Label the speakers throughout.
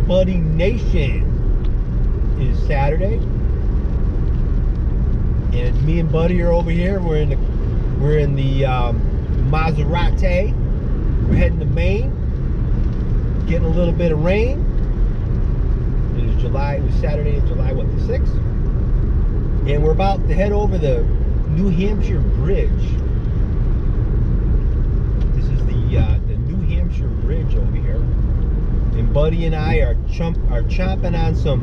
Speaker 1: Buddy Nation. It is Saturday, and me and Buddy are over here. We're in the Maserati. We're heading to Maine. Getting a little bit of rain. It was Saturday, July what, the 6th? And we're about to head over the New Hampshire Bridge. This is the New Hampshire Bridge over here. And Buddy and I are chomping on some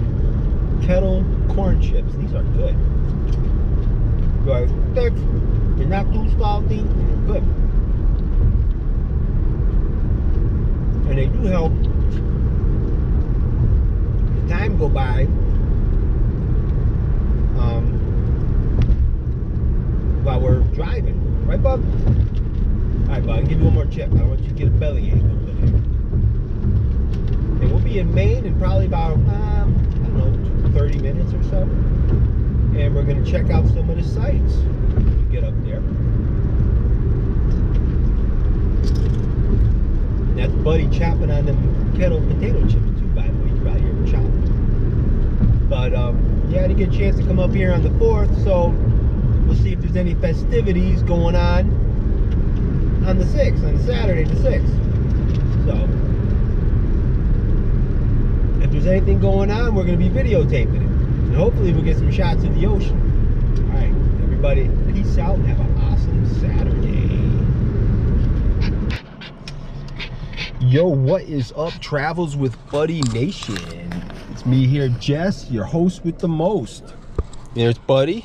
Speaker 1: kettle corn chips. These are good. They're thick. They're not too salty. They're good. And they do help the time go by while we're driving. Right, Bub? Alright, Bub, I'll give you one more chip. I don't want you to get a bellyache over there. And we'll be in Maine in probably about, I don't know, 30 minutes or so. And we're going to check out some of the sights when we get up there. And that's Buddy chopping on them kettle potato chips too, by the way. You probably hear him chopping. But, yeah, I didn't get a chance to come up here on the 4th, so we'll see if there's any festivities going on the 6th, on Saturday the 6th. So, if there's anything going on, we're going to be videotaping it. And hopefully we'll get some shots of the ocean. Alright, everybody, peace out and have an awesome Saturday. Yo, what is up, Travels with Buddy Nation? It's me here, Jess, your host with the most. There's Buddy.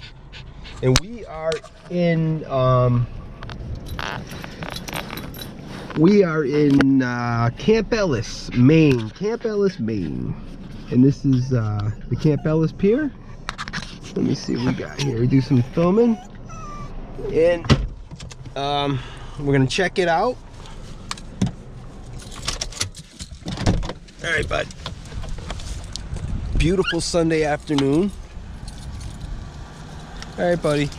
Speaker 1: And we are in Camp Ellis, Maine. Camp Ellis, Maine. And this is the Camp Ellis Pier. Let me see what we got here. We do some filming. And we're gonna check it out. All right, bud. Beautiful Sunday afternoon. All right, buddy.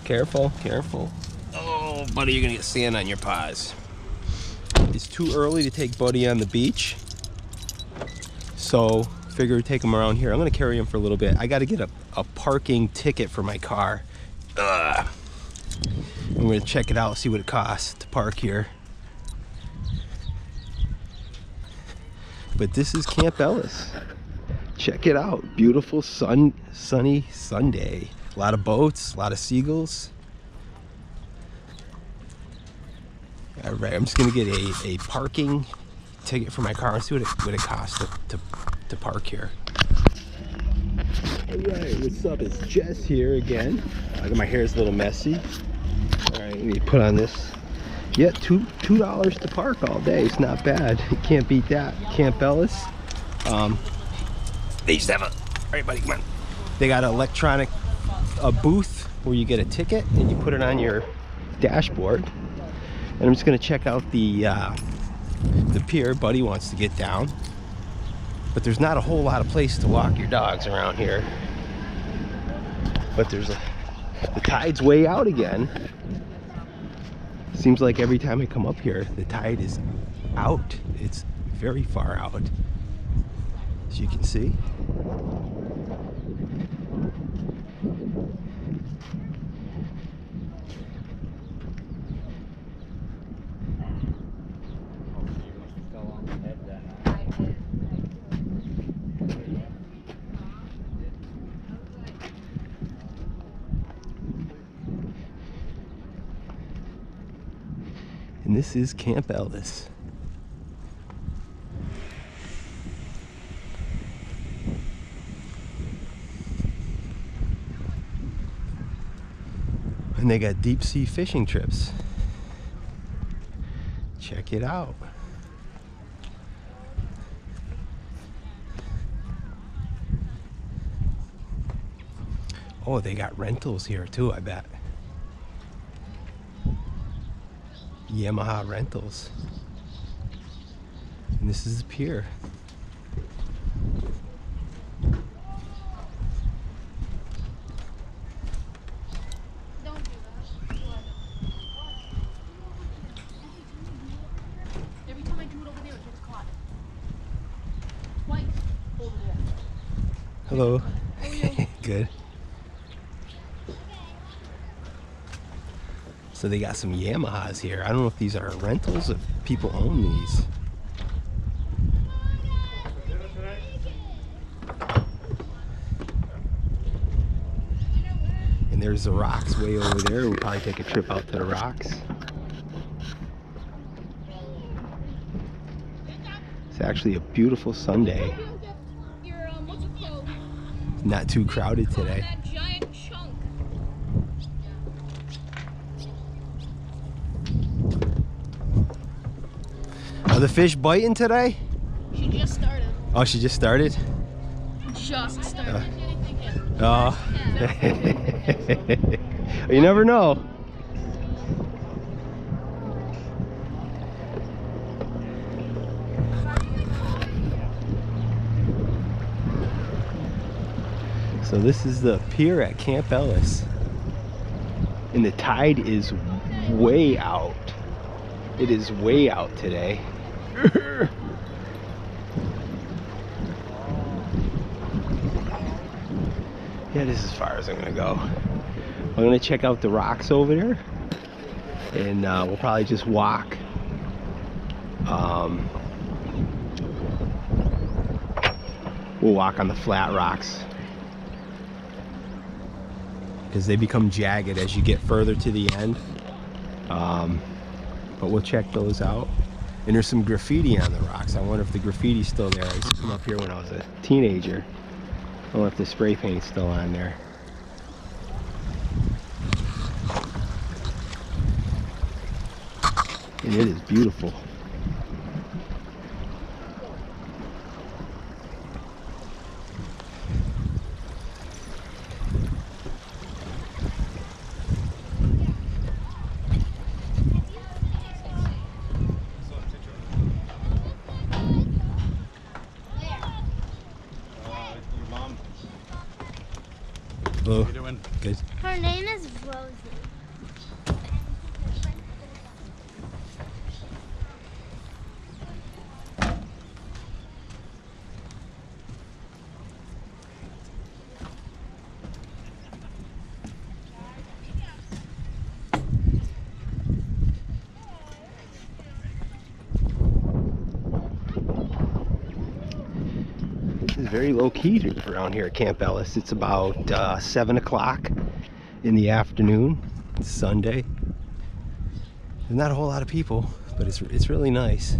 Speaker 1: Careful, careful. Oh, buddy, you're gonna get sand on your paws. It's too early to take Buddy on the beach, so figure we'd take him around here. I'm gonna carry him for a little bit. I gotta get a parking ticket for my car. I'm gonna check it out, see what it costs to park here. But this is Camp Ellis. Check it out. Beautiful sunny Sunday. A lot of boats, a lot of seagulls. All right, I'm just gonna get a parking ticket for my car and see what it costs to park here. All right, what's up? It's Jess here again. My hair is a little messy. All right, let me put on this. Yeah, $2 to park all day. It's not bad. You can't beat that. Camp Ellis. They used to have all right, buddy, come on. They got an electronic booth where you get a ticket and you put it on your dashboard. And I'm just gonna check out the pier. Buddy wants to get down, but there's not a whole lot of place to walk your dogs around here. But the tide's way out again. Seems like every time I come up here, the tide is out. It's very far out, as you can see. And this is Camp Ellis. And they got deep sea fishing trips. Check it out. Oh, they got rentals here too, I bet. Yamaha rentals. And this is the pier. Hello. Good. So they got some Yamahas here. I don't know if these are rentals, if people own these. And there's the rocks way over there. We'll probably take a trip out to the rocks. It's actually a beautiful Sunday. Not too crowded today. Are the fish biting today?
Speaker 2: She just started.
Speaker 1: Oh, she just started?
Speaker 2: Just started.
Speaker 1: Oh. You never know. So this is the pier at Camp Ellis. And the tide is way out. It is way out today. Yeah, this is as far as I'm gonna go. I'm gonna check out the rocks over there, and we'll probably just walk. We'll walk on the flat rocks because they become jagged as you get further to the end. But we'll check those out. And there's some graffiti on the rocks. I wonder if the graffiti's still there. I used to come up here when I was a teenager. I wonder if the spray paint's still on there. And it is beautiful. Hello. How you doing? Good.
Speaker 3: Her name is Rosie.
Speaker 1: It's very low key around here at Camp Ellis. It's about 7 o'clock in the afternoon. It's Sunday. There's not a whole lot of people, but it's really nice.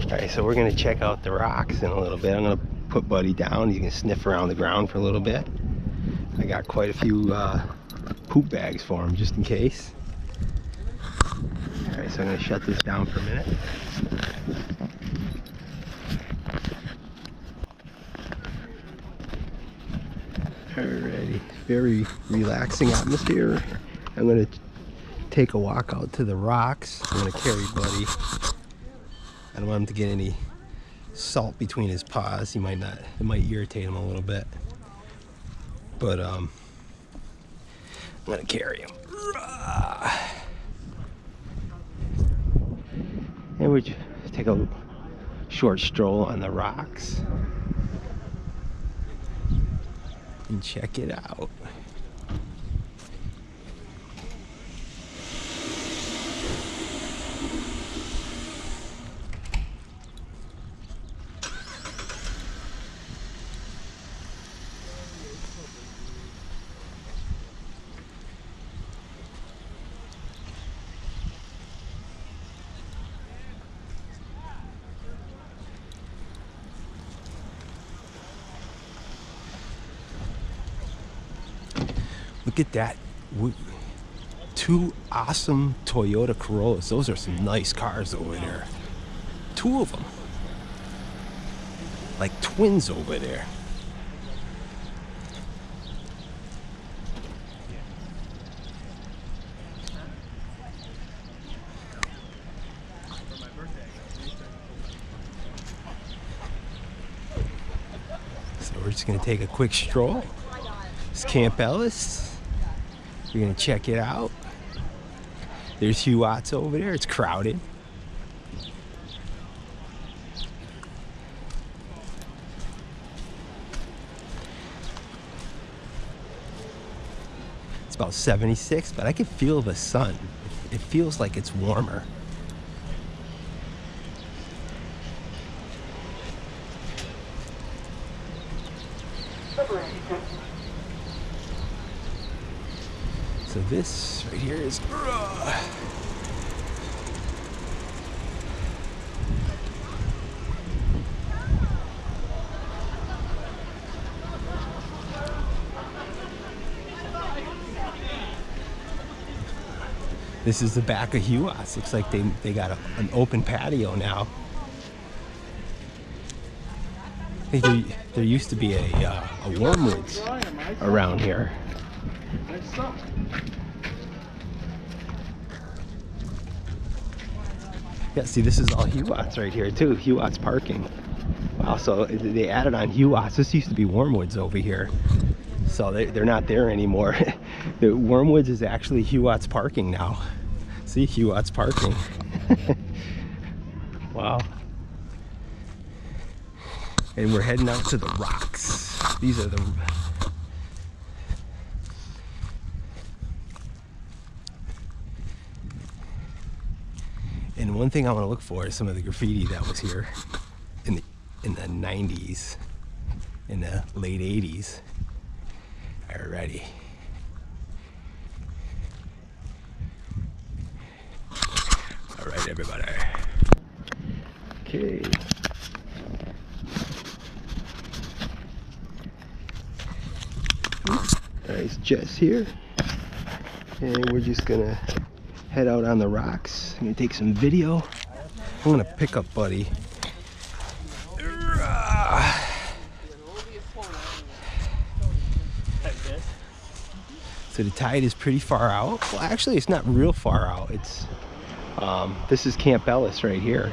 Speaker 1: Alright, so we're going to check out the rocks in a little bit. I'm going to put Buddy down. You can sniff around the ground for a little bit. I got quite a few poop bags for him just in case. Alright, so I'm going to shut this down for a minute. Alrighty, very relaxing atmosphere. I'm going to take a walk out to the rocks. I'm going to carry Buddy. I don't want him to get any salt between his paws. He might not, it might irritate him a little bit. But I'm gonna carry him. And we just take a short stroll on the rocks and check it out. Look at that two awesome Toyota Corollas. Those are some nice cars over there. Two of them. Like twins over there. So we're just gonna take a quick stroll. It's Camp Ellis. We're gonna check it out. There's Hugh Watts over there. It's crowded. It's about 76, but I can feel the sun. It feels like it's warmer. So this right here is this is the back of Hugh Watts. Looks like they got an open patio now. I think there used to be a Wormwoods around here. Yeah, see, this is all Hugh Watts right here too. Hugh Watts parking. Wow, so they added on Hugh Watts. This used to be Wormwoods over here. So they're not there anymore. The Wormwoods is actually Hugh Watts parking now. See, Hugh Watts parking. Wow. And we're heading out to the rocks. These are the... And one thing I want to look for is some of the graffiti that was here in the 90s, in the late 80s. Alrighty. Alright, everybody. Okay. Nice Jess here. And we're just gonna head out on the rocks. I'm gonna take some video. I'm gonna pick up Buddy. So the tide is pretty far out. Well, actually, it's not real far out. It's this is Camp Ellis right here.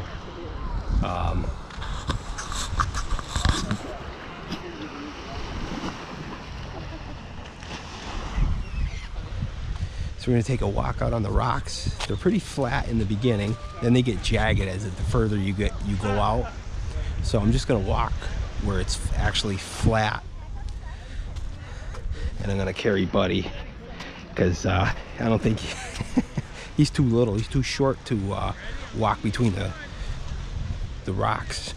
Speaker 1: So we're gonna take a walk out on the rocks. They're pretty flat in the beginning, then they get jagged as the further you go out. So I'm just gonna walk where it's actually flat, and I'm gonna carry Buddy because I don't think he's too little. He's too short to walk between the rocks.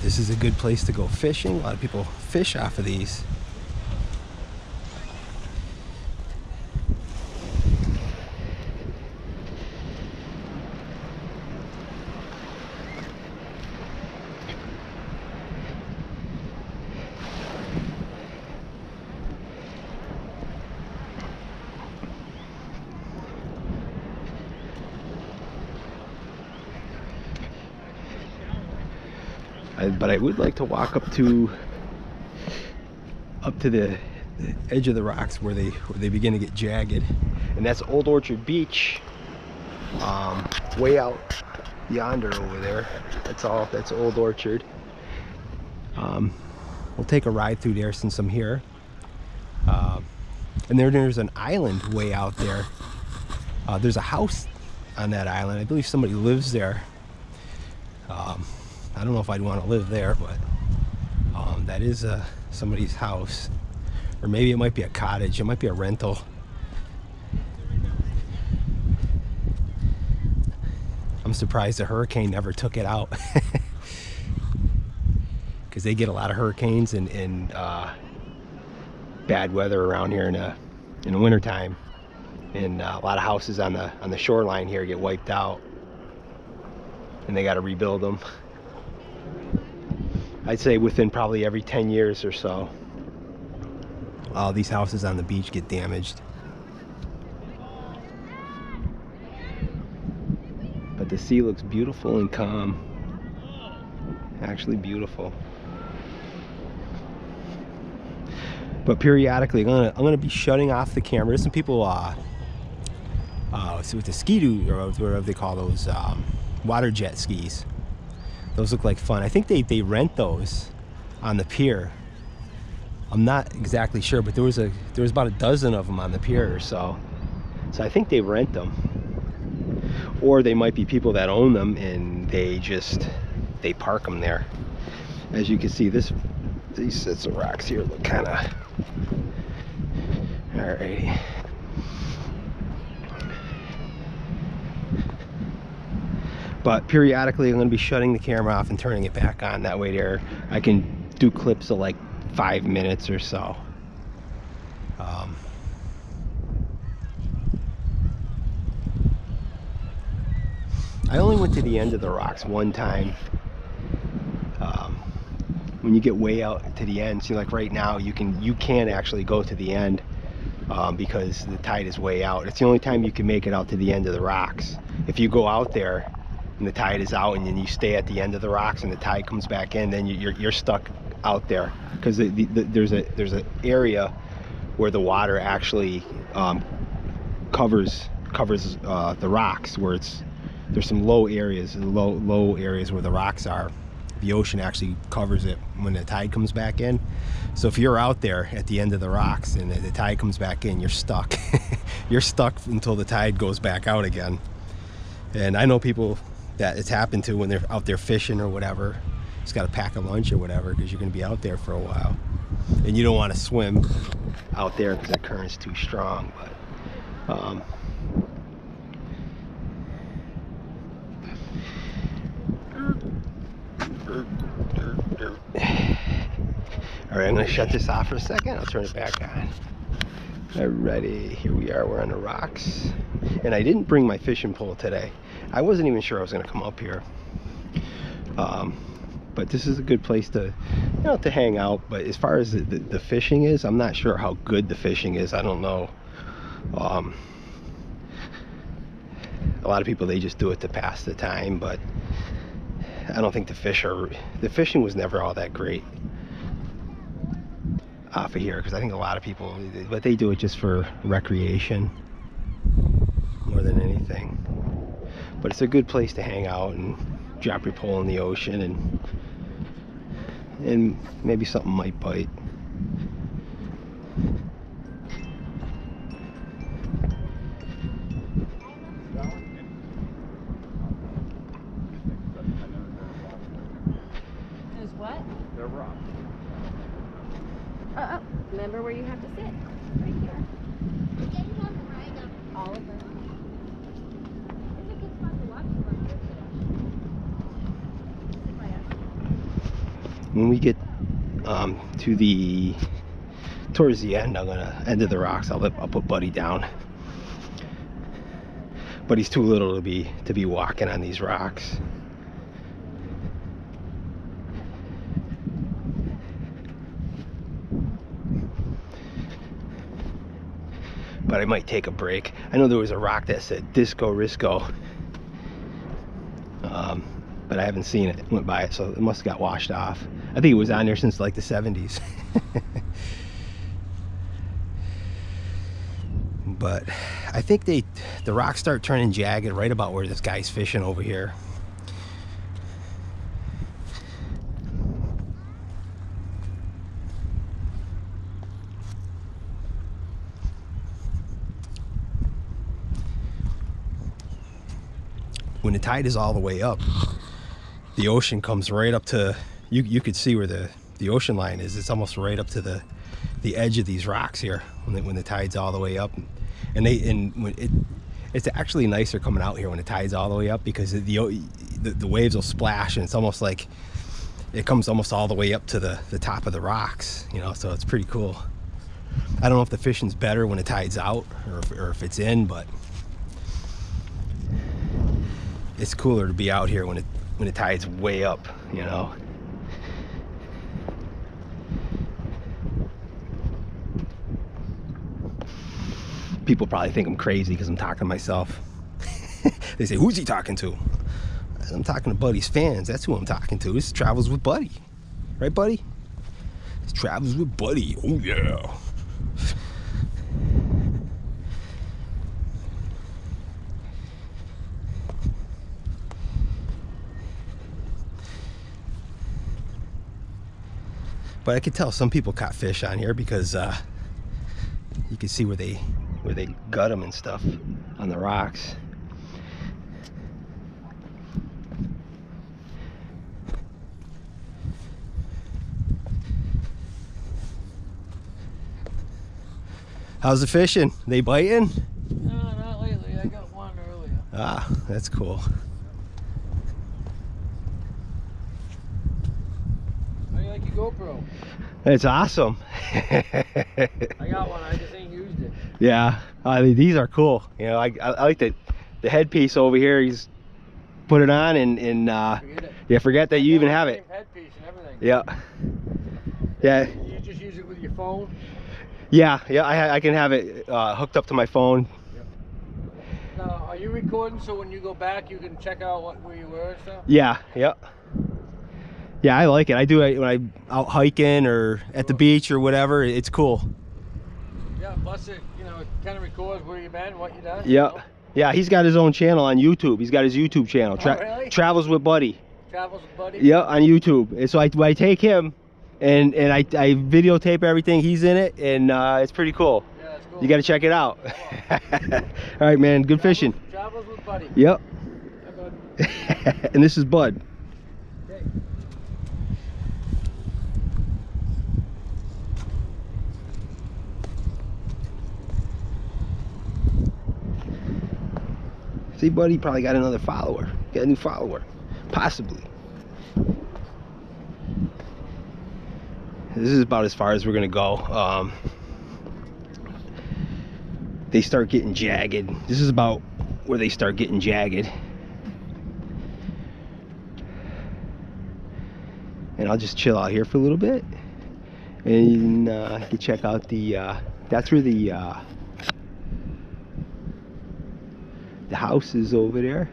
Speaker 1: This is a good place to go fishing. A lot of people fish off of these. But I would like to walk up to the edge of the rocks where they begin to get jagged, and that's Old Orchard Beach, way out yonder over there. That's Old Orchard. We'll take a ride through there since I'm here. And there's an island way out there. There's a house on that island. I believe somebody lives there. I don't know if I'd want to live there, but that is somebody's house. Or maybe it might be a cottage. It might be a rental. I'm surprised the hurricane never took it out. because they get a lot of hurricanes and bad weather around here in the wintertime, and a lot of houses on the shoreline here get wiped out, and they got to rebuild them. I'd say within probably every 10 years or so, all these houses on the beach get damaged. But the sea looks beautiful and calm. Actually beautiful. But periodically, I'm gonna be shutting off the camera. There's some people, so with the ski-doo, or whatever they call those, water jet skis. Those look like fun. I think they rent those on the pier. I'm not exactly sure, but there was about a dozen of them on the pier or so. So I think they rent them, or they might be people that own them and they park them there. As you can see, these sets of rocks here look kind of alrighty. But periodically I'm going to be shutting the camera off and turning it back on. That way there I can do clips of like 5 minutes or so. I only went to the end of the rocks one time. When you get way out to the end, see, like right now you can actually go to the end because the tide is way out. It's the only time you can make it out to the end of the rocks. If you go out there and the tide is out and then you stay at the end of the rocks and the tide comes back in, then you're stuck out there, because there's an area where the water actually covers the rocks, where there's some low areas where the rocks are. The ocean actually covers it when the tide comes back in. So if you're out there at the end of the rocks and the tide comes back in, you're stuck. You're stuck until the tide goes back out again. And I know people that it's happened to when they're out there fishing or whatever. Just got to pack a lunch or whatever, because you're going to be out there for a while. And you don't want to swim out there because the current's too strong. But alright, I'm going to shut this off for a second. I'll turn it back on. Alrighty, here we are. We're on the rocks. And I didn't bring my fishing pole today. I wasn't even sure I was going to come up here. But this is a good place to, to hang out. But as far as the fishing is, I'm not sure how good the fishing is. I don't know. A lot of people, they just do it to pass the time, but I don't think the fishing was never all that great off of here, because I think a lot of people, but they do it just for recreation more than anything. But it's a good place to hang out and drop your pole in the ocean, and maybe something might bite.
Speaker 3: There's what?
Speaker 4: They're rock.
Speaker 3: Oh, remember where you have to sit? Right here. All of them. It's a good spot to watch them.
Speaker 1: When we get towards the end, I'm gonna end of the rocks, I'll put Buddy down. But he's too little to be walking on these rocks. But I might take a break. I know there was a rock that said Disco Risco, but I haven't seen it. Went by it, so it must have got washed off. I think it was on there since like the 70s. But I think the rocks start turning jagged right about where this guy's fishing over here. When the tide is all the way up, the ocean comes right up to, you could see where the ocean line is. It's almost right up to the edge of these rocks here when the tide's all the way up. And it's actually nicer coming out here when the tide's all the way up, because the waves will splash, and it's almost like it comes almost all the way up to the top of the rocks, you know, so it's pretty cool. I don't know if the fishing's better when the tide's out or if it's in, but it's cooler to be out here when the tide's way up, you know. People probably think I'm crazy because I'm talking to myself. They say, who's he talking to? I'm talking to Buddy's fans. That's who I'm talking to. This is Travels with Buddy. Right, Buddy? It's Travels with Buddy. Oh, yeah. But I could tell some people caught fish on here because you can see where they gut them and stuff on the rocks. How's the fishing? They biting?
Speaker 4: No, not lately. I got one earlier.
Speaker 1: Ah, that's cool.
Speaker 4: How do you like your GoPro?
Speaker 1: It's awesome.
Speaker 4: I got one. I just ain't used it.
Speaker 1: Yeah, these are cool. You know, I like the headpiece over here. He's put it on and
Speaker 4: Forget it.
Speaker 1: yeah, forget that you even have it.
Speaker 4: Same headpiece and everything.
Speaker 1: Yeah. Yeah.
Speaker 4: You just use it with your phone?
Speaker 1: Yeah, I can have it hooked up to my phone.
Speaker 4: Yep. Now, are you recording so when you go back you can check out where you were and stuff?
Speaker 1: Yeah, yep. Yeah, I like it. I do it when I'm out hiking or at the beach or whatever. It's cool.
Speaker 4: Yeah, plus it, you know, it kind of records where you've been, what you done.
Speaker 1: Yeah.
Speaker 4: You know?
Speaker 1: Yeah, he's got his own channel on YouTube. He's got his YouTube channel.
Speaker 4: Really?
Speaker 1: Travels with Buddy.
Speaker 4: Travels with Buddy?
Speaker 1: Yeah, on YouTube. And so I take him and I videotape everything. He's in it, and it's pretty cool.
Speaker 4: Yeah, it's cool.
Speaker 1: You got to check it out. All right, man. Good fishing.
Speaker 4: Travels with Buddy.
Speaker 1: Yep.
Speaker 4: Hi, bud.
Speaker 1: And this is Bud.
Speaker 4: Okay.
Speaker 1: See, Buddy probably got another follower. Got a new follower. Possibly. This is about as far as we're gonna go. They start getting jagged. This is about where they start getting jagged. And I'll just chill out here for a little bit. And you can check out the, that's where the house is over there.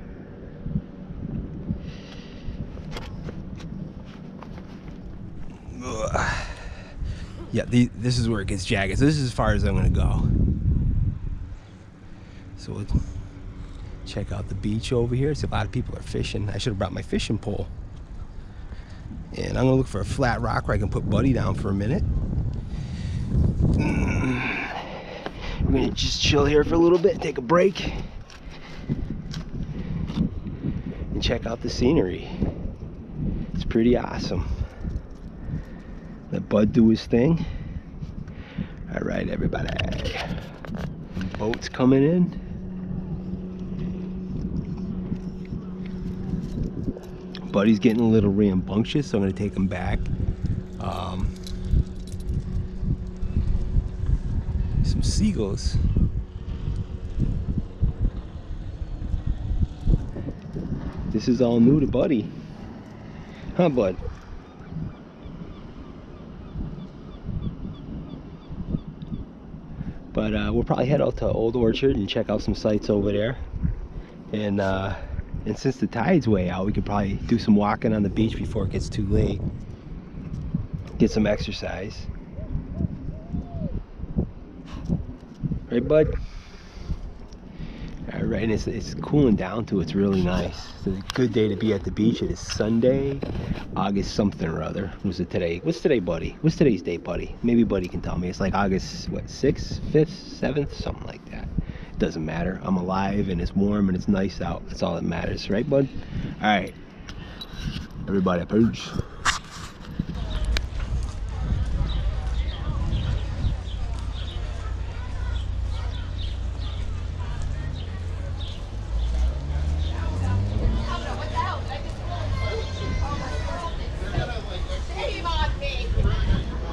Speaker 1: Yeah, this is where it gets jagged. So this is as far as I'm gonna go. So we'll check out the beach over here. See, a lot of people are fishing. I should have brought my fishing pole. And I'm gonna look for a flat rock where I can put Buddy down for a minute. We're gonna just chill here for a little bit, take a break, and check out the scenery. It's pretty awesome. Let Bud do his thing. All right, everybody. Boat's coming in. Buddy's getting a little rambunctious, so I'm gonna take him back. Some seagulls. This is all new to Buddy. Huh, Bud? But we'll probably head out to Old Orchard and check out some sights over there. And since the tide's way out, we could probably do some walking on the beach before it gets too late. Get some exercise. Right, Bud? All right, and it's cooling down too. It's really nice. It's a good day to be at the beach. It is Sunday, August something or other. Was it today? What's today, Buddy? What's today's date, Buddy? Maybe Buddy can tell me. It's like August, what, 6th, 5th, 7th, something like that. It doesn't matter. I'm alive and it's warm and it's nice out. That's all that matters, right, Bud? All right, everybody, peace.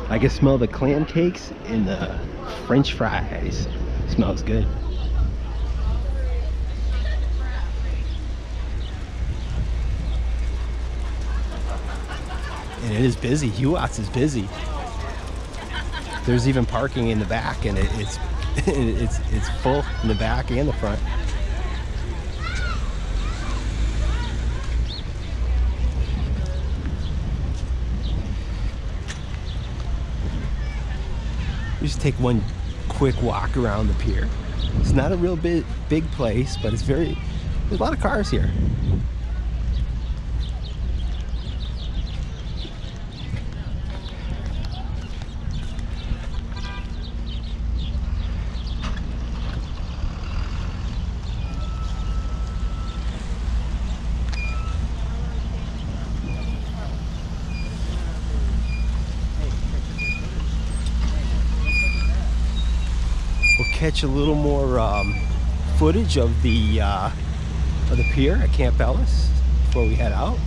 Speaker 1: I can smell the clam cakes and the French fries. Smells good. And it is busy. Huat's is busy. There's even parking in the back, and it's it's full in the back and the front. We just take one quick walk around the pier. It's not a real big place, but there's a lot of cars here. Catch a little more footage of the pier at Camp Ellis before we head out.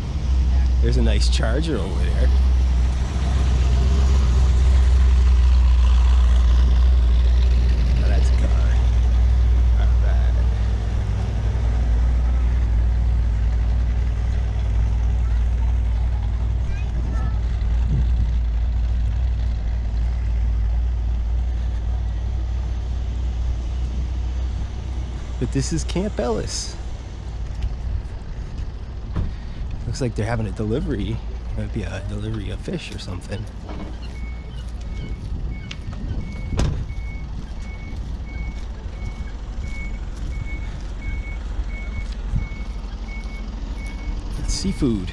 Speaker 1: There's a nice charger over there. Oh, that's a car. All right. But this is Camp Ellis. Looks like they're having a delivery. Might be a delivery of fish or something. It's seafood.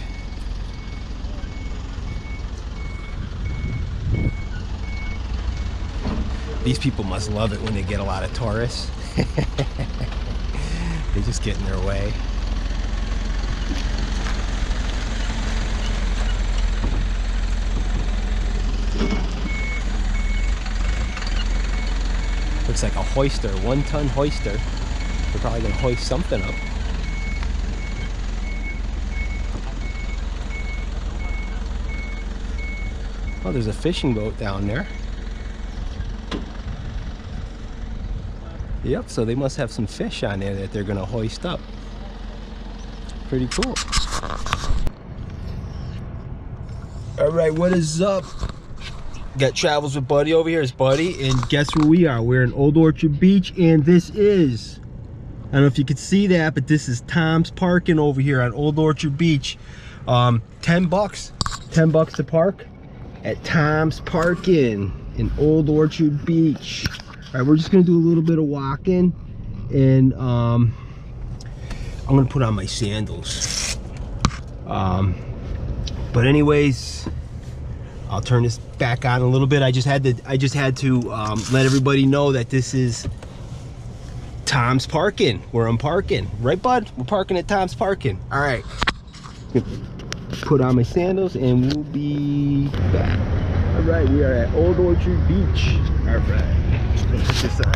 Speaker 1: These people must love it when they get a lot of tourists. They just get in their way. Looks like a hoister, 1-ton hoister. They're probably gonna hoist something up. Oh, there's a fishing boat down there. Yep, so they must have some fish on there that they're gonna hoist up. Pretty cool. All right, what is up? Got Travels with Buddy over here. It's Buddy, and guess where we are? We're in Old Orchard Beach, and this is, I don't know if you could see that, but this is Tom's Parking over here on Old Orchard Beach. 10 bucks to park at Tom's Parking in Old Orchard Beach. All right, we're just gonna do a little bit of walking, and I'm gonna put on my sandals. But anyways, I'll turn this back on a little bit. I just had to let everybody know that this is Tom's Parking, where I'm parking. Right, bud? We're parking at Tom's Parking. All right. Put on my sandals, and we'll be back. All right, we are at Old Orchard Beach. All right. Put this on.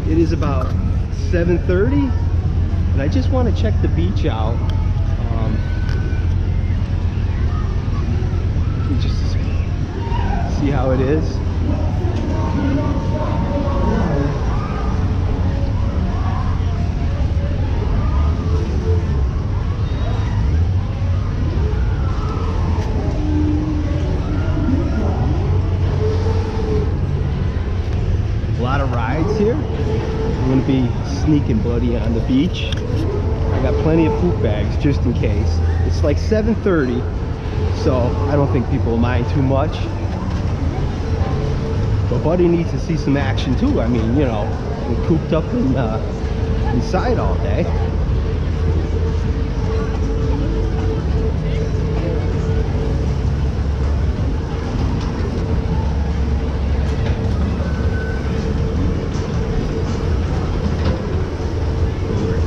Speaker 1: It is about 7:30, and I just want to check the beach out. Just see how it is. A lot of rides here. I'm gonna be sneaking Buddy on the beach. I got plenty of poop bags just in case. It's like 7:30, so I don't think people will mind too much. But Buddy needs to see some action too. I mean, you know, we're cooped up inside all day.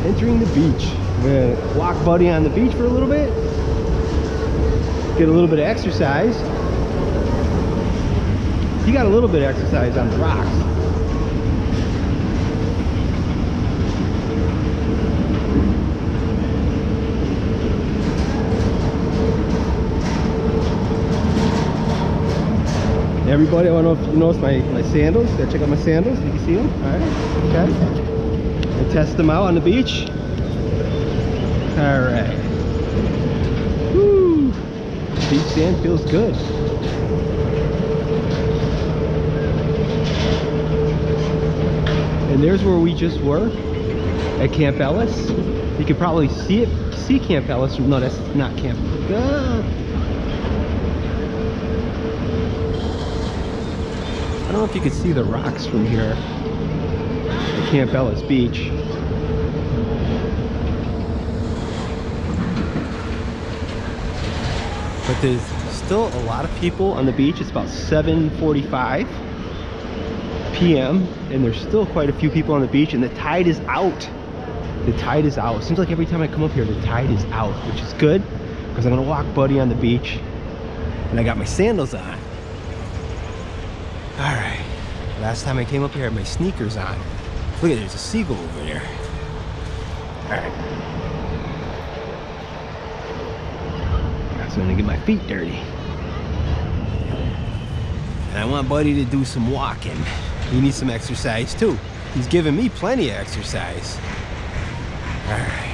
Speaker 1: Entering the beach. We're gonna walk Buddy on the beach for a little bit, get a little bit of exercise. He got a little bit of exercise on the rocks. everybody, I don't know if you noticed my sandals. Gotta check out my sandals. You can see them. All right. Okay. And test them out on the beach. All right. Woo! Beach sand feels good. And there's where we just were at Camp Ellis. You could probably see Camp Ellis. No, that's not Camp. I don't know if you can see the rocks from here at Camp Ellis Beach. But there's still a lot of people on the beach. It's about 7:45 p.m. and there's still quite a few people on the beach, and the tide is out. The tide is out. It seems like every time I come up here, the tide is out, which is good because I'm gonna walk Buddy on the beach, and I got my sandals on. All right. Last time I came up here, I had my sneakers on. Look at, there's a seagull over there. All right. So I'm gonna get my feet dirty. And I want Buddy to do some walking. He needs some exercise too. He's giving me plenty of exercise. All right.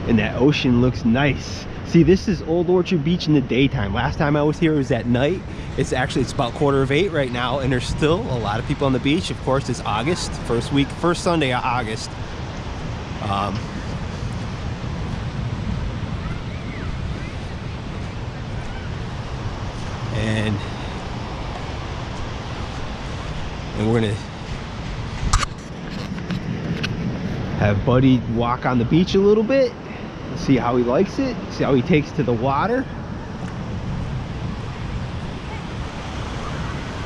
Speaker 1: And that ocean looks nice. See, this is Old Orchard Beach in the daytime. Last time I was here, it was at night. It's about 7:45 right now, and there's still a lot of people on the beach. Of course, it's August, first Sunday of August. And we're gonna have Buddy walk on the beach a little bit, see how he likes it, see how he takes to the water.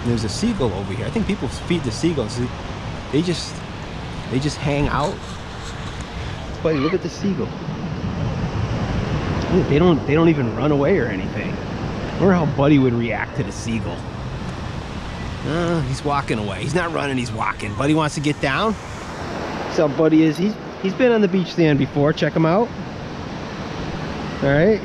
Speaker 1: There's a seagull over here. I think people feed the seagulls. They just hang out. Buddy, look at the seagull. Look, they don't even run away or anything. I wonder how Buddy would react to the seagull. He's walking away. He's not running, he's walking. Buddy wants to get down. See how Buddy is. He's been on the beach stand before. Check him out. All right.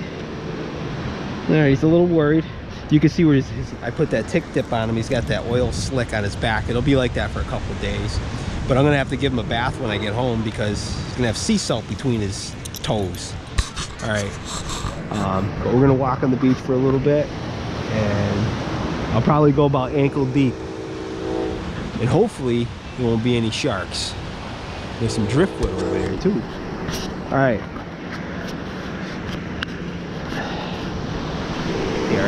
Speaker 1: He's a little worried. You can see where I put that tick dip on him. He's got that oil slick on his back. It'll be like that for a couple of days. But I'm gonna have to give him a bath when I get home because he's gonna have sea salt between his toes. All right. But we're gonna walk on the beach for a little bit, and I'll probably go about ankle deep. And hopefully there won't be any sharks. There's some driftwood over there too. All right. Here.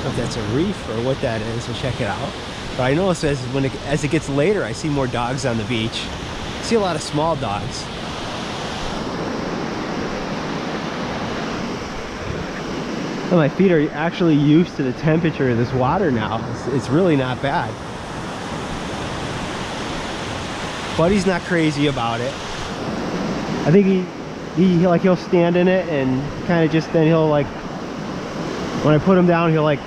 Speaker 1: I don't know if that's a reef or what that is. We'll check it out. But I notice as it gets later, I see more dogs on the beach. I see a lot of small dogs. And my feet are actually used to the temperature of this water now. It's really not bad. Buddy's not crazy about it. I think he'll stand in it and kind of just, then he'll like, when I put him down, he'll like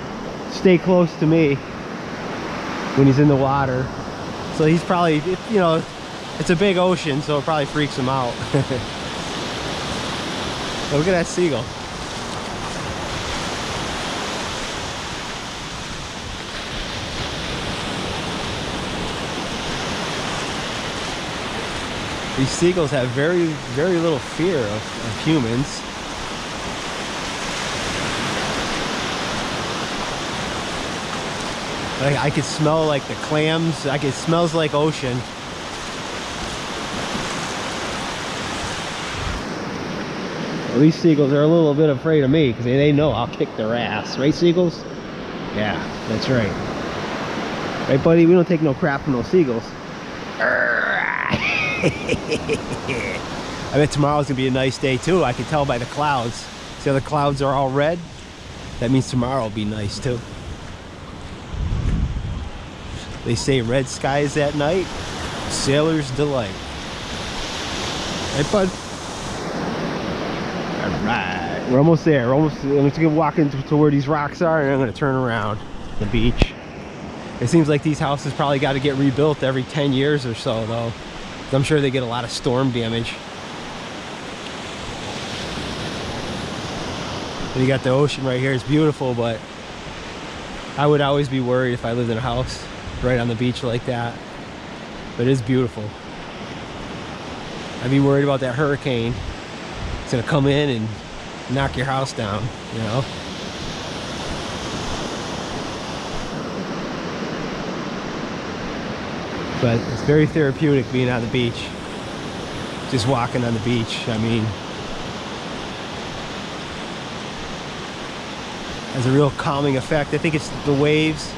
Speaker 1: stay close to me when he's in the water. So he's probably, you know, it's a big ocean, so it probably freaks him out. Look at that seagull. These seagulls have very, very little fear of humans. I could smell like the clams. It smells like ocean. Well, these seagulls are a little bit afraid of me because they know I'll kick their ass. Right, seagulls? Yeah, that's right. Right, buddy? We don't take no crap from those seagulls. I bet tomorrow's gonna be a nice day too. I can tell by the clouds. See how the clouds are all red? That means tomorrow will be nice too. They say red skies at night, sailor's delight. Right, bud? All right, we're almost there. I'm just gonna walk into where these rocks are, and I'm gonna turn around the beach. It seems like these houses probably got to get rebuilt every 10 years or so, though. I'm sure they get a lot of storm damage. And you got the ocean right here. It's beautiful, but I would always be worried if I lived in a house right on the beach like that. But it is beautiful. I'd be worried about that hurricane. It's gonna come in and knock your house down, you know? But it's very therapeutic being on the beach. Just walking on the beach, I mean, has a real calming effect. I think it's the waves.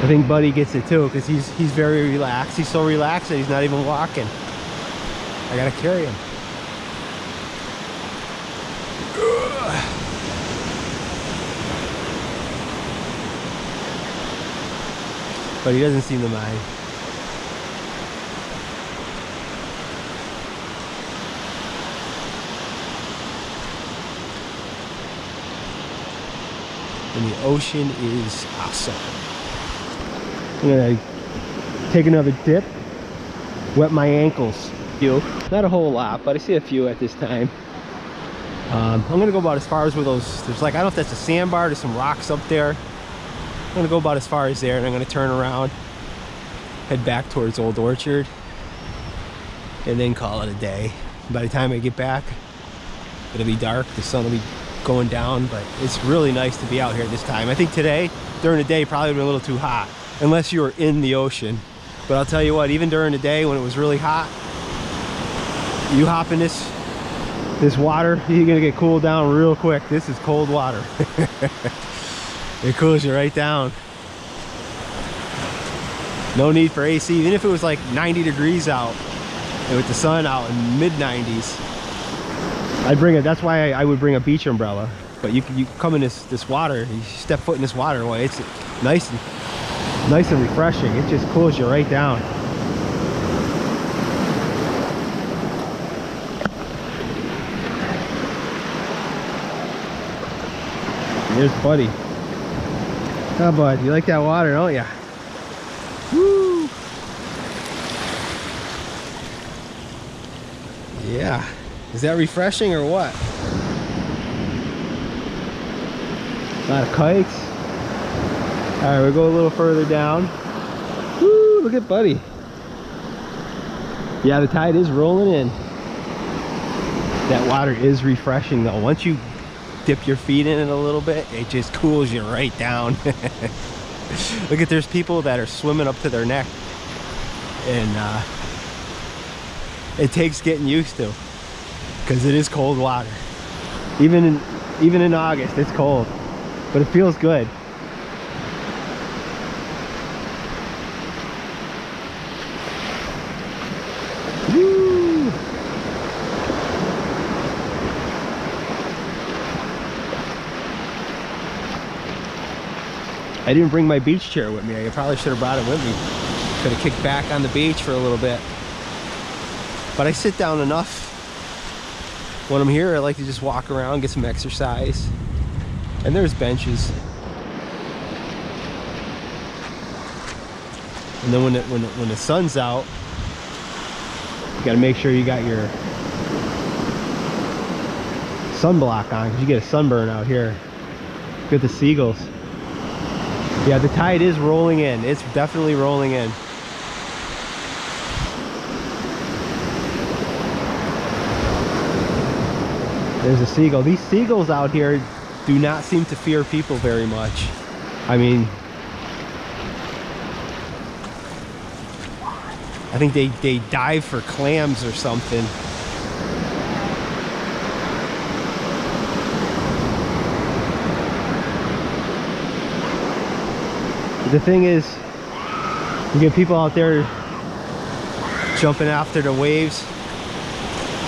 Speaker 1: I think Buddy gets it too, because he's very relaxed. He's so relaxed that he's not even walking. I gotta carry him. But he doesn't seem to mind. And the ocean is awesome. I'm gonna take another dip, wet my ankles. Not a whole lot, but I see a few at this time. I'm gonna go about as far as where there's like, I don't know if that's a sandbar, there's some rocks up there. I'm gonna go about as far as there, and I'm gonna turn around, head back towards Old Orchard, and then call it a day. By the time I get back, it'll be dark, the sun will be going down, but it's really nice to be out here this time. I think today, during the day, probably would be a little too hot, unless you were in the ocean. But I'll tell you what, even during the day when it was really hot, you hop in this water, you're gonna get cooled down real quick. This is cold water. It cools you right down. No need for AC. Even if it was like 90 degrees out and with the sun out in mid-90s, I'd bring it. That's why I would bring a beach umbrella. But you come in this water, you step foot in this water, well, it's nice and refreshing. It just cools you right down. Here's Buddy. Oh, bud, you like that water, don't ya? Woo! Yeah. Is that refreshing or what? A lot of kites. All right, we'll go a little further down. Woo! Look at Buddy. Yeah, the tide is rolling in. That water is refreshing, though. Once you dip your feet in it a little bit, it just cools you right down. Look at, there's people that are swimming up to their neck, and it takes getting used to, because it is cold water. Even in August, it's cold, but it feels good. Woo! I didn't bring my beach chair with me. I probably should have brought it with me. Could have kicked back on the beach for a little bit. But I sit down enough when I'm here. I like to just walk around, get some exercise. And there's benches. And then when the sun's out, you gotta make sure you got your sunblock on, because you get a sunburn out here. Look at the seagulls. Yeah, the tide is rolling in. It's definitely rolling in. There's a seagull. These seagulls out here do not seem to fear people very much. I mean, I think they dive for clams or something. The thing is, you get people out there jumping after the waves.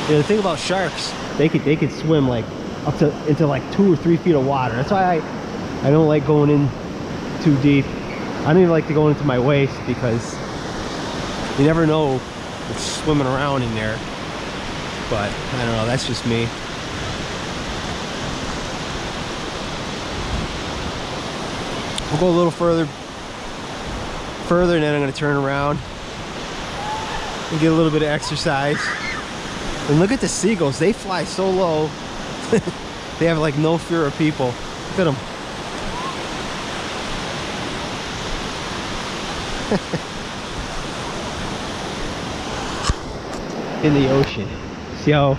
Speaker 1: You know, the thing about sharks, they could swim like up to into like 2 or 3 feet of water. That's why I don't like going in too deep. I don't even like to go into my waist, because you never know swimming around in there. But I don't know, that's just me. We'll go a little further and then I'm gonna turn around and get a little bit of exercise. And look at the seagulls, they fly so low. They have like no fear of people. Look at them. In the ocean. See how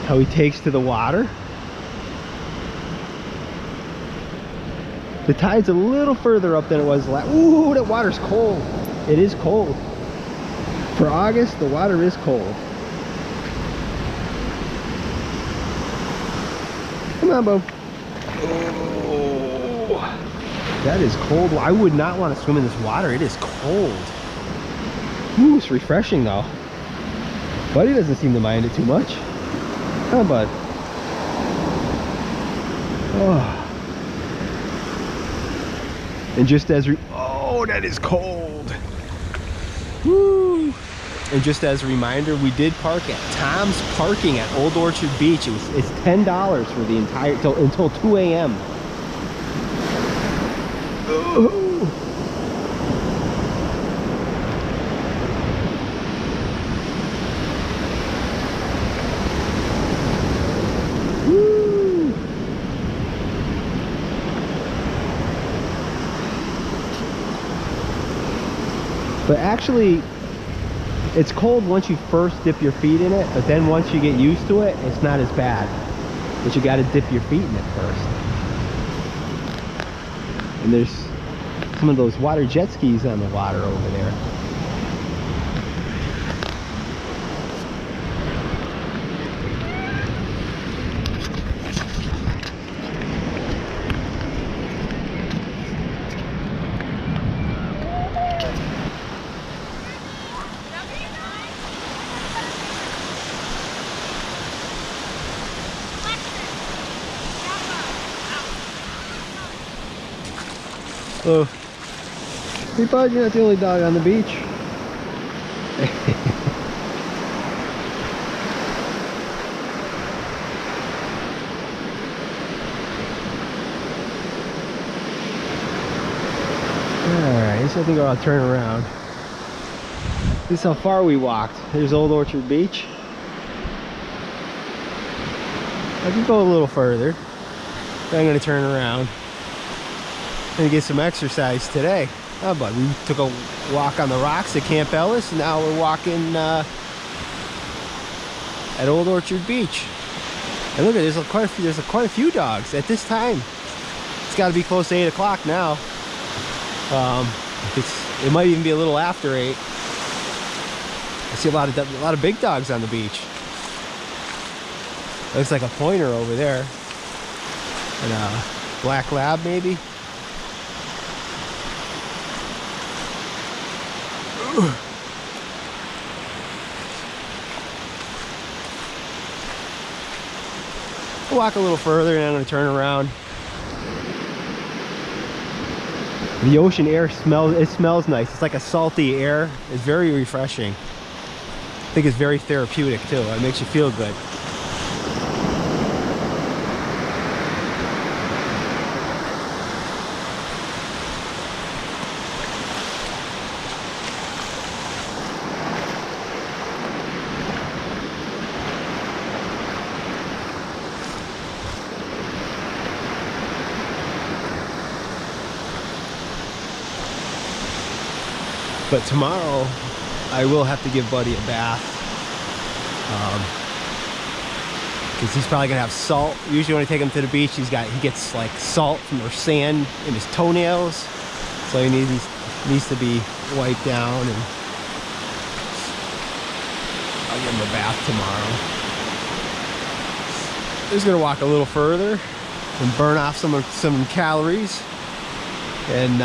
Speaker 1: he takes to the water? The tide's a little further up than it was last. Ooh, that water's cold. It is cold. For August, the water is cold. Come on, Bo. Oh, that is cold. I would not want to swim in this water. It is cold. Ooh, it's refreshing though. Buddy doesn't seem to mind it too much. Come on, bud. Oh. And just as oh, that is cold. Woo. And just as a reminder, we did park at Tom's Parking at Old Orchard Beach. It's $10 for the entire until 2 a.m. Oh. But actually, it's cold once you first dip your feet in it, but then once you get used to it, it's not as bad. But you got to dip your feet in it first. And there's some of those water jet skis on the water over there. Oh, hey bud, you're not the only dog on the beach. Alright, so I think I'll turn around. This is how far we walked. There's Old Orchard Beach. I can go a little further. Then I'm going to turn around and get some exercise today. Oh, but we took a walk on the rocks at Camp Ellis, and now we're walking at Old Orchard Beach. And look at there's quite a few dogs at this time. It's got to be close to 8 o'clock now. It might even be a little after 8. I see a lot of big dogs on the beach. Looks like a pointer over there, and a black lab maybe. We'll walk a little further and I'm going to turn around. The ocean air smells nice. It's like a salty air. It's very refreshing. I think it's very therapeutic too. It makes you feel good. But tomorrow, I will have to give Buddy a bath. Because he's probably gonna have salt. Usually when I take him to the beach, he gets like salt or sand in his toenails. So he needs to be wiped down, and I'll give him a bath tomorrow. He's gonna walk a little further and burn off some calories. And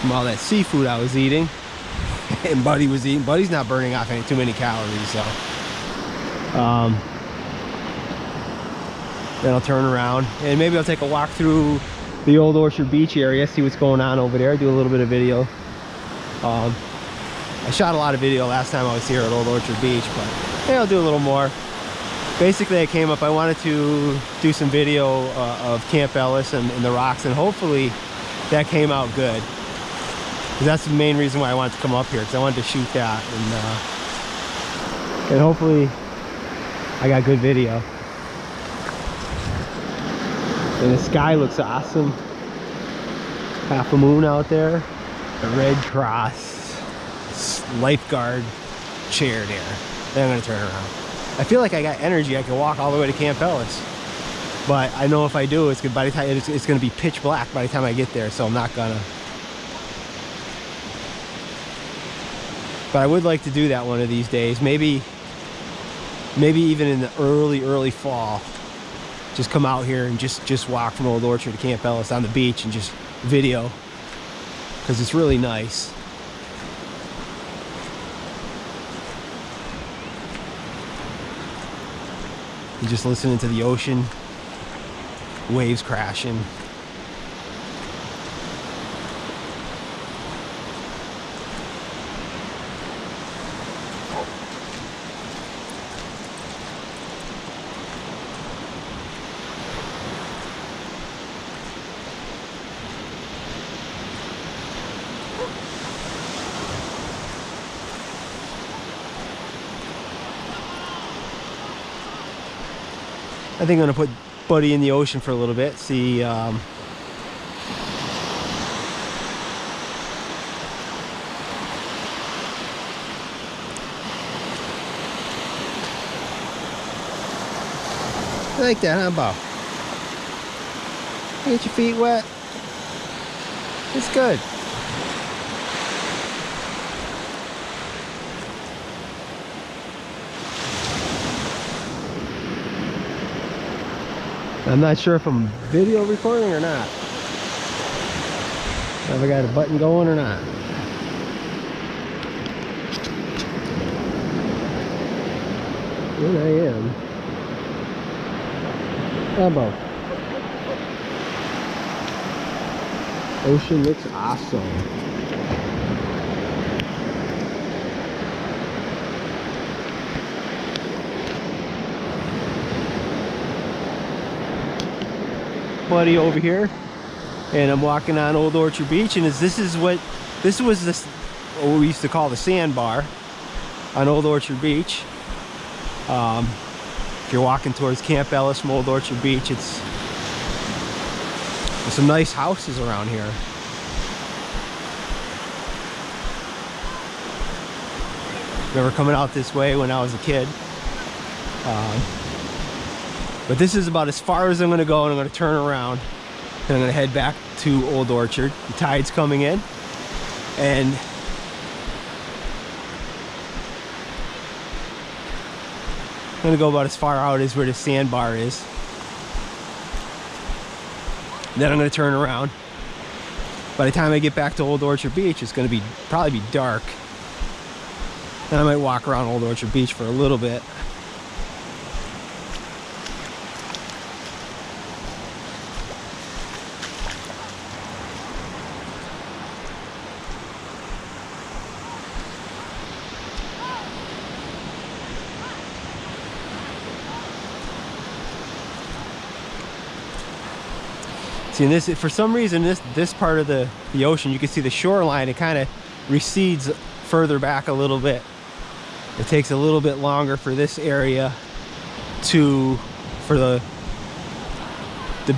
Speaker 1: from all that seafood I was eating and Buddy was eating. Buddy's not burning off too many calories, so then I'll turn around and maybe I'll take a walk through the Old Orchard Beach area, see what's going on over there, do a little bit of video. I shot a lot of video last time I was here at Old Orchard Beach, but maybe I'll do a little more. Basically, I came up, I wanted to do some video of Camp Ellis and the rocks, and hopefully that came out good. 'Cause that's the main reason why I wanted to come up here, because I wanted to shoot that, and hopefully I got good video. And the sky looks awesome. Half a moon out there. A Red Cross lifeguard chair there. Then I'm gonna turn around. I feel like I got energy. I can walk all the way to Camp Ellis. But I know if I do, it's good. By the time it's gonna be pitch black by the time I get there, so I'm not gonna. But I would like to do that one of these days. Maybe even in the early fall. Just come out here and just walk from Old Orchard to Camp Ellis on the beach and just video, because it's really nice. And just listening to the ocean, waves crashing. I think I'm gonna put Buddy in the ocean for a little bit, see I like that, huh, Bob? Get your feet wet. It's good. I'm not sure if I'm video recording or not. Have I got a button going or not? And I am. Elbow. Ocean looks awesome. Buddy over here, and I'm walking on Old Orchard Beach, and this was what we used to call the sandbar on Old Orchard Beach. If you're walking towards Camp Ellis from Old Orchard Beach, there's some nice houses around here. Remember coming out this way when I was a kid. But this is about as far as I'm going to go, and I'm going to turn around and I'm going to head back to Old Orchard. The tide's coming in, and I'm going to go about as far out as where the sandbar is. Then I'm going to turn around. By the time I get back to Old Orchard Beach, it's going to probably be dark. Then I might walk around Old Orchard Beach for a little bit. See, and this, for some reason, this part of the ocean, you can see the shoreline, it kind of recedes further back a little bit. It takes a little bit longer for this area for the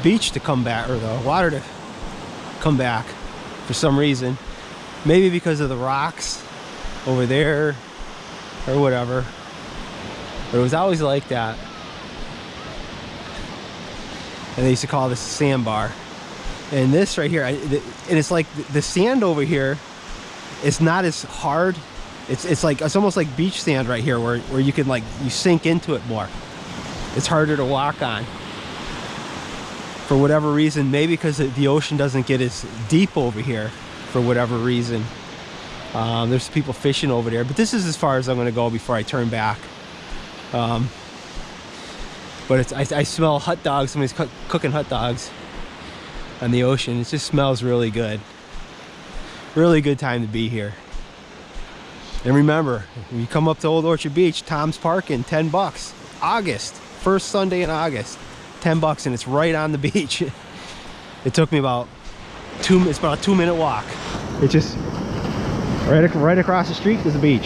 Speaker 1: beach to come back, or the water to come back for some reason. Maybe because of the rocks over there or whatever. But it was always like that. And they used to call this a sandbar. And this right here, and it's like the sand over here, it's not as hard. It's almost like beach sand right here, where you can you sink into it more. It's harder to walk on. For whatever reason, maybe because the ocean doesn't get as deep over here, for whatever reason. There's people fishing over there, but this is as far as I'm going to go before I turn back. But I smell hot dogs. Somebody's cooking hot dogs on the ocean. It just smells really good. Really good time to be here. And remember, when you come up to Old Orchard Beach, Tom's Parking, $10. August, first Sunday in August, $10, and it's right on the beach. It took me about it's about a 2-minute walk. It's just right across the street is the beach.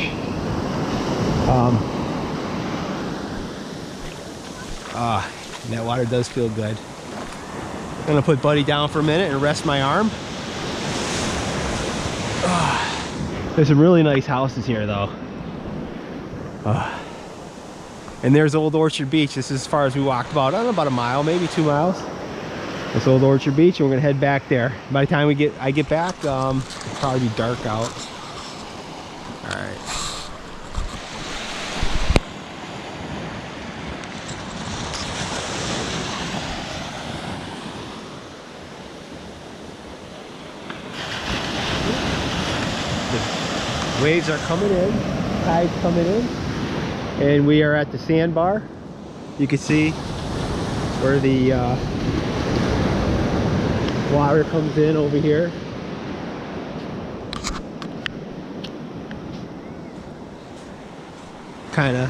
Speaker 1: And that water does feel good. I'm gonna put Buddy down for a minute and rest my arm. There's some really nice houses here though. And there's Old Orchard Beach. This is as far as we walked, about, I don't know, about a mile, maybe 2 miles. That's Old Orchard Beach, and we're gonna head back there. By the time I get back, it'll probably be dark out. All right. The waves are coming in, tide's coming in, and we are at the sandbar. You can see where the water comes in over here. Kinda.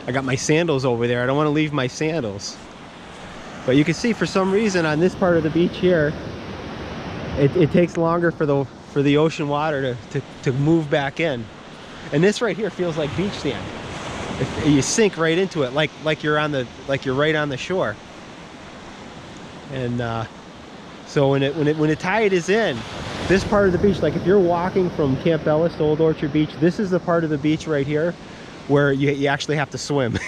Speaker 1: I got my sandals over there. I don't want to leave my sandals. But you can see for some reason on this part of the beach here, it takes longer for the ocean water to move back in. And this right here feels like beach sand. You sink right into it like you're right on the shore. And so when the tide is in, this part of the beach, like if you're walking from Camp Ellis to Old Orchard Beach, this is the part of the beach right here where you actually have to swim.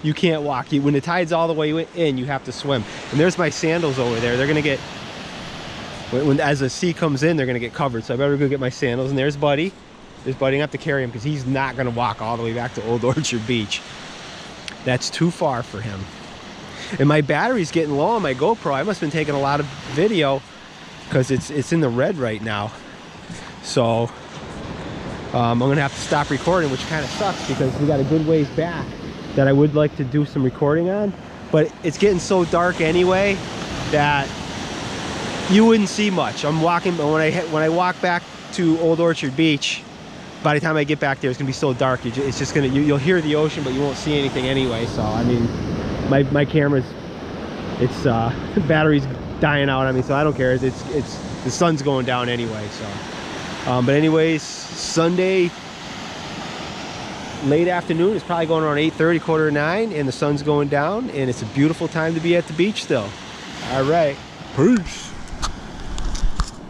Speaker 1: You can't walk. When the tide's all the way in, you have to swim. And there's my sandals over there. They're gonna get, as the sea comes in, they're gonna get covered. So I better go get my sandals. And there's Buddy. There's Buddy. I have to carry him because he's not gonna walk all the way back to Old Orchard Beach. That's too far for him. And my battery's getting low on my GoPro. I must have been taking a lot of video because it's in the red right now. So I'm gonna have to stop recording, which kind of sucks because we got a good ways back that I would like to do some recording on, but it's getting so dark anyway that you wouldn't see much. I'm walking, but when I walk back to Old Orchard Beach, by the time I get back there, it's gonna be so dark. It's just gonna, you'll hear the ocean, but you won't see anything anyway. So I mean, my camera's, it's battery's dying out on me, so I don't care. It's the sun's going down anyway. So, but anyways, Sunday late afternoon, it's probably going around 8:30, 8:45, and the sun's going down, and it's a beautiful time to be at the beach still. All right, peace.